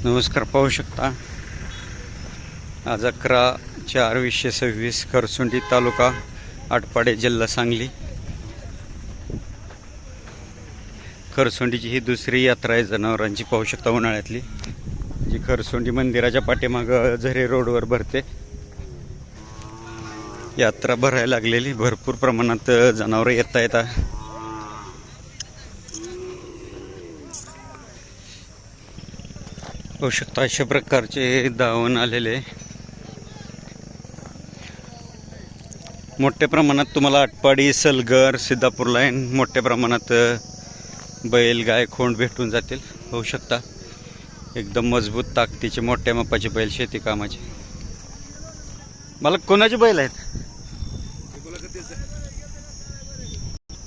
नमस्कार. पाहू शकता आज 11/4/2026 खरसुंडी तालुका आटपाडी जिल्हा सांगली. खरसुंडीची ही दुसरी यात्रा आहे जनावरांची. पाहू शकता उन्हाळ्यातली जी खरसुंडी मंदिराच्या पाठीमागं झरे रोडवर भरते. यात्रा भरायला लागलेली, भरपूर प्रमाणात जनावरं येता येतात. पाहू शकता अशा प्रकारचे धावून आलेले मोठ्या प्रमाणात तुम्हाला आटपाडी, सलगर, सिद्धापूर लाईन मोठ्या प्रमाणात बैल, गाय, खोंड भेटून जातील. पाहू शकता एकदम मजबूत ताकदीचे मोठ्या मापाचे बैल, शेती कामाचे. मला कोणाचे बैल आहेत?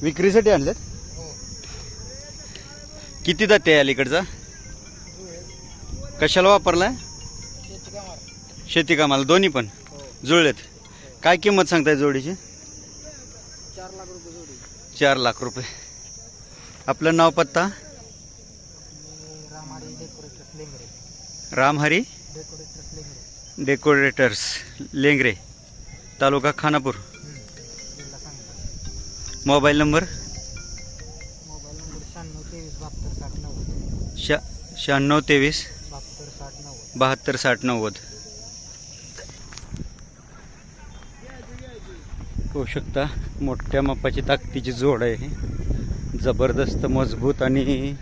विक्रीसाठी आणलेत. किती जाते अलीकडचा? कशाला वापरलाय? शेती कामाला. दोन्ही पण जुळलेत. काय किंमत सांगताय जोडीची? 4 लाख रुपये. आपलं नाव पत्ता? Ramhari decorators Lengare, taluka Khanapur. Mobile number? 9623 72 60 90. होऊ शकता मोठ्या मापाची ताकदीची जोड आहे. जबरदस्त मजबूत आणि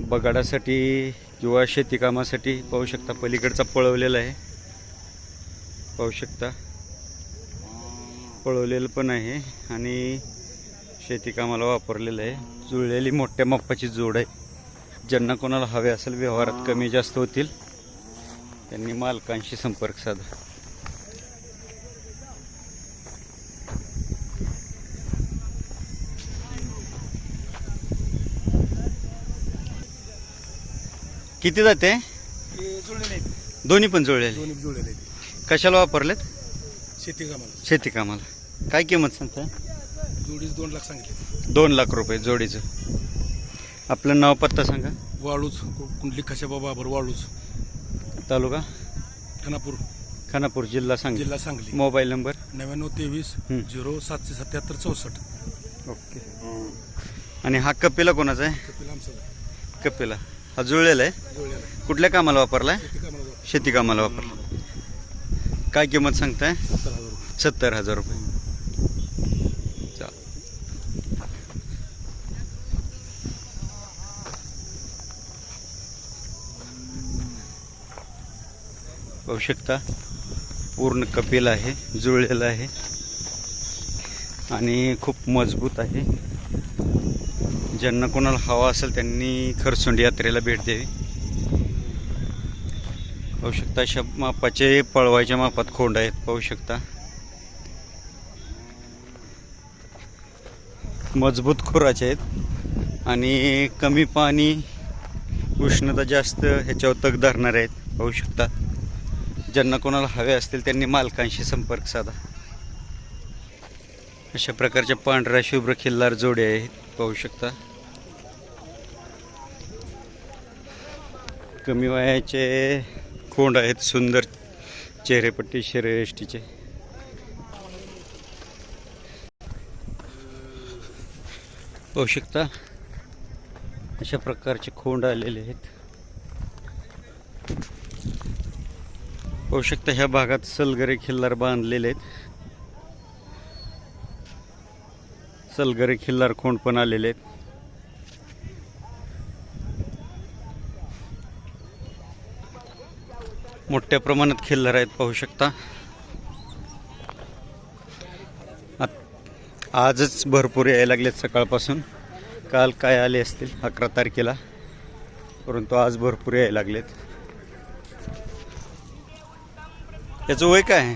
बगाडासाठी किंवा शेती कामासाठी. पाहू शकता पलीकडचा पळवलेला आहे. पाहू शकता पळवलेलं पण आहे आणि शेती कामाला वापरलेलं आहे. जुळलेली मोठ्या मापाची जोड आहे. ज्यांना कोणाला हवे असेल, व्यवहारात कमी जास्त होतील, त्यांनी मालकांशी संपर्क साधा. किती जाते? दोन्ही पण जुळलेले. कशाला वापरलेत? शेती कामाला. काय किंमत सांगताय? जोडीच 2 लाख सांगितले. 2 लाख रुपये जोडीचं. आपलं नाव पत्ता सांगा. वाळूज, कुंडली खशाबा बाबर, वाळूज, तालुका खानापूर, जिल्हा सांगली. Mobile number? 9923 0 777 64. ओके. आणि हा कपिला कोणाचा आहे? कपिला हा जुळलेला आहे. कुठल्या कामाला वापरलाय? शेती कामाला वापरला. काय किंमत सांगताय? 70,000 रुपये. पाहू शकता पूर्ण कपिल आहे, जुळलेला आहे आणि खूप मजबूत आहे. ज्यांना कोणाला हवा असेल त्यांनी खरसुंडी यात्रेला भेट द्यावी. पाहू शकता अशा मापाचे पळवायच्या मापात खोंड आहेत. पाहू शकता मजबूत खुराचे आहेत आणि कमी पाणी, उष्णता जास्त ह्याच्यावर तग धरणारे आहेत. पाहू शकता ज्यांना कोणाला हवे असतील त्यांनी मालकांशी संपर्क साधा. अशा प्रकारच्या पांढऱ्या शुभ्र खिल्लार जोडे आहेत. पाहू शकता कमी वयाचे खोंड आहेत. सुंदर चेहरेपट्टी शरीरयष्टीचे. पाहू शकता अशा प्रकारचे खोंड आलेले आहेत. पाहू शकता ह्या भागात सलगरे खिल्लार बांधलेले आहेत. सलगरे खिल्लार खोंड पण आलेले आहेत. मोठ्या प्रमाणात खिल्लार आहेत. पाहू शकता आजच भरपूर यायला लागलेत सकाळपासून. काल काय आले असतील 11 तारखेला, परंतु आज भरपूर यायला लागलेत. त्याचं वय काय आहे?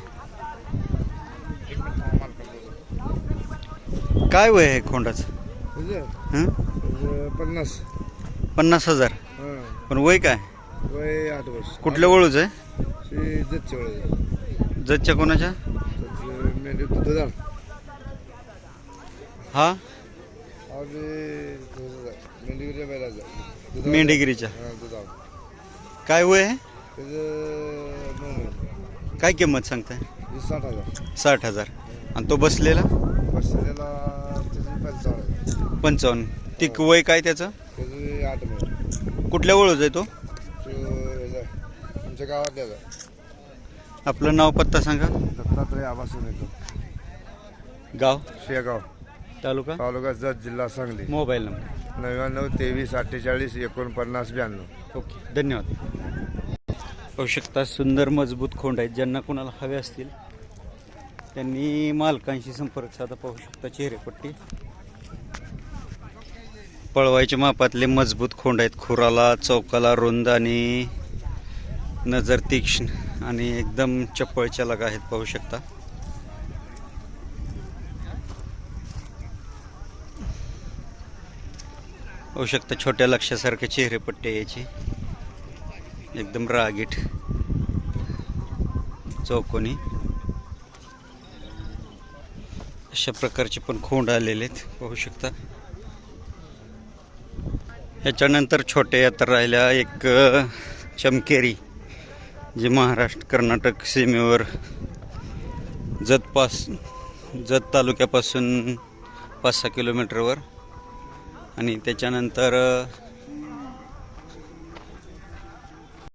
काय वय आहे खोंडाचं? 50,000. पण वय काय? वय 8 वर्ष. कुठल्या वळूच आहे? जतच्या कोणाच्या? हा मेंढीगिरीच्या काय वय आहे? त्याचं 9 महिने. काय किंमत सांगताय? 60,000. 60,000. आणि तो बसलेला बसलेला त्याचं 55,000. 55. ती वय काय त्याचं? त्याचं 8 महिने. कुठल्या वळूच आहे तो? तुमच्या गावात द्यायचा. आपलं नाव पत्ता सांगा. दत्तात्रय आवासून येतो. गाव, शेगाव तालुका, तालुका जत, जिल्हा सांगली. Mobile number. 99 23 48 49 92. ओके, धन्यवाद. पाहू शकता सुंदर मजबूत खोंड आहेत. ज्यांना कोणाला हवे असतील त्यांनी मालकांशी संपर्क साधा. पाहू शकता चेहरेपट्टी, पळवायच्या मापातले मजबूत खोंड आहेत. खुराला चौकाला रुंद आणि नजर तीक्ष्ण आणि एकदम चप्पळ चलक आहेत. पाहू शकता. पाहू शकता छोट्या लक्षासारखे चेहरेपट्टी याची, एकदम रागीट चौकोनी अशा प्रकारचे पण खोंड आलेले आहेत. पाहू शकता. ह्याच्यानंतर छोट्या यात्रा राहिल्या एक चमकेरी, जे महाराष्ट्र कर्नाटक सीमेवर जत तालुक्यापासून 5-6 किलोमीटरवर, आणि त्याच्यानंतर